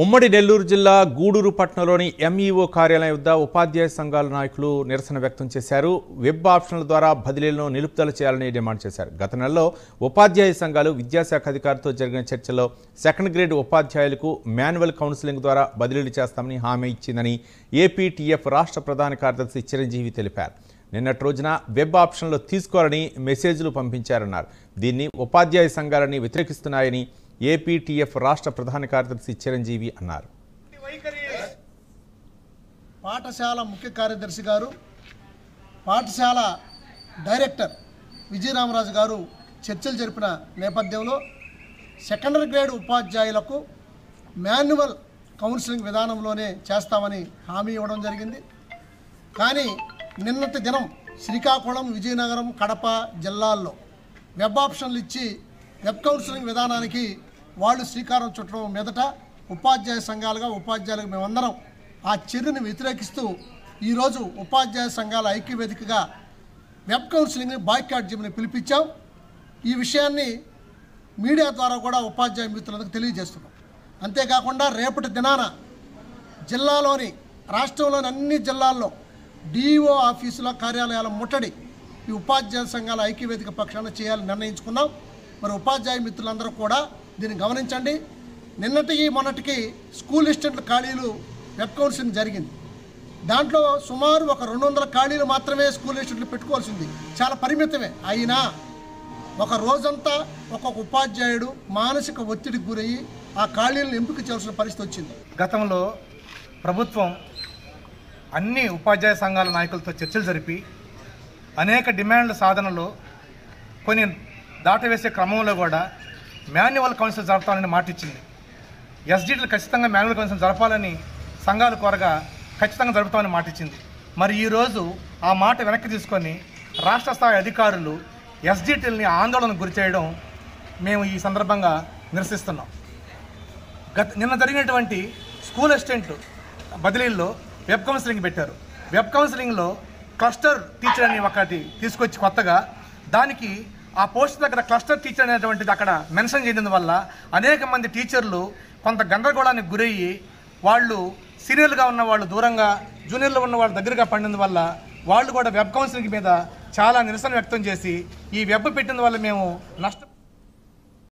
ఉమ్మడి నెల్లూరు జిల్లా గూడూరు పట్టణంలోని ఎంఈఓ కార్యాలయం వద్ద ఉపాధ్యాయ సంఘాల నాయకులు నిరసన వ్యక్తం చేశారు. వెబ్ ఆప్షన్ల ద్వారా బదిలీలను నిలుపుదల చేయాలని డిమాండ్ చేశారు. గత నెలలో ఉపాధ్యాయ సంఘాలు విద్యాశాఖ అధికారులతో జరిగిన చర్చలో సెకండ్ గ్రేడ్ ఉపాధ్యాయులకు మాన్యువల్ కౌన్సిలింగ్ ద్వారా బదిలీలు చేస్తామని హామీ ఇచ్చిందని ఏపీటీఎఫ్ రాష్ట్ర ప్రధాన కార్యదర్శి చిరంజీవి తెలిపారు. నిన్నటి రోజున వెబ్ ఆప్షన్లు తీసుకోవాలని మెసేజ్లు పంపించారన్నారు. దీన్ని ఉపాధ్యాయ సంఘాలని వ్యతిరేకిస్తున్నాయని ఏపీటీఎఫ్ రాష్ట్ర ప్రధాన కార్యదర్శి చిరంజీవి అన్నారు. పాఠశాల ముఖ్య కార్యదర్శి గారు, పాఠశాల డైరెక్టర్ విజయరామరాజు గారు చర్చలు జరిపిన నేపథ్యంలో సెకండరీ గ్రేడ్ ఉపాధ్యాయులకు మాన్యువల్ కౌన్సిలింగ్ విధానంలోనే చేస్తామని హామీ ఇవ్వడం జరిగింది. కానీ నిన్నటి దినం శ్రీకాకుళం, విజయనగరం, కడప జిల్లాల్లో వెబ్ ఆప్షన్లు ఇచ్చి వెబ్ కౌన్సిలింగ్ విధానానికి వాళ్ళు శ్రీకారం చుట్టడం మీదట ఉపాధ్యాయ సంఘాలుగా ఉపాధ్యాయులకు మేమందరం ఆ చర్యను వ్యతిరేకిస్తూ ఈరోజు ఉపాధ్యాయ సంఘాల ఐక్యవేదికగా వెబ్ కౌన్సిలింగ్ని బాయ్కాట్ చేయమని పిలిపించాం. ఈ విషయాన్ని మీడియా ద్వారా కూడా ఉపాధ్యాయ మిత్రులకు తెలియజేస్తున్నాం. అంతేకాకుండా రేపటి దినాన జిల్లాలోని, రాష్ట్రంలోని అన్ని జిల్లాల్లో డిఈఓ ఆఫీసుల కార్యాలయాల ముట్టడి ఈ ఉపాధ్యాయ సంఘాల ఐక్యవేదిక పక్షాన చేయాలని నిర్ణయించుకున్నాం. మరి ఉపాధ్యాయ మిత్రులందరూ కూడా దీన్ని గమనించండి. నిన్నటికి మొన్నటికి స్కూల్ అసిస్టెంట్ల ఖాళీలు వెబ్ కౌన్సిలింగ్ జరిగింది. దాంట్లో సుమారు ఒక 200 ఖాళీలు మాత్రమే స్కూల్ అసిస్టెంట్లు పెట్టుకోవాల్సింది, చాలా పరిమితమే. అయినా ఒక రోజంతా ఒక్కొక్క ఉపాధ్యాయుడు మానసిక ఒత్తిడికి గురయ్యి ఆ ఖాళీలను ఎంపిక చేయాల్సిన పరిస్థితి వచ్చింది. గతంలో ప్రభుత్వం అన్ని ఉపాధ్యాయ సంఘాల నాయకులతో చర్చలు జరిపి అనేక డిమాండ్ల సాధనలో కొన్ని దాటవేసే క్రమంలో కూడా మాన్యువల్ కౌన్సిల్ జరపాలని మాట ఇచ్చింది. ఎస్డిటీలు ఖచ్చితంగా మాన్యువల్ కౌన్సిల్ జరపాలని సంఘాలు కోరగా ఖచ్చితంగా జరుపుతామని మాట ఇచ్చింది. మరి ఈరోజు ఆ మాట వెనక్కి తీసుకొని రాష్ట్ర స్థాయి అధికారులు ఎస్డిటీలని ఆందోళనకు గురి చేయడం మేము ఈ సందర్భంగా నిరసిస్తున్నాం. నిన్న జరిగినటువంటి స్కూల్ అసిస్టెంట్లు బదిలీల్లో వెబ్ కౌన్సిలింగ్ పెట్టారు. వెబ్ కౌన్సిలింగ్లో క్లస్టర్ టీచర్ అని ఒకటి తీసుకొచ్చి కొత్తగా దానికి ఆ పోస్ట్ దగ్గర క్లస్టర్ టీచర్ అనేటువంటిది అక్కడ మెన్షన్ చేయడం వల్ల అనేక మంది టీచర్లు కొంత గందరగోళానికి గురయ్యి వాళ్ళు సీనియర్లుగా ఉన్న వాళ్ళు దూరంగా, జూనియర్లు ఉన్న వాళ్ళు దగ్గరగా పడిన వల్ల వాళ్ళు కూడా వెబ్ కౌన్సిలింగ్ మీద చాలా నిరసన వ్యక్తం చేసి ఈ వెబ్ పెట్టిన వల్ల మేము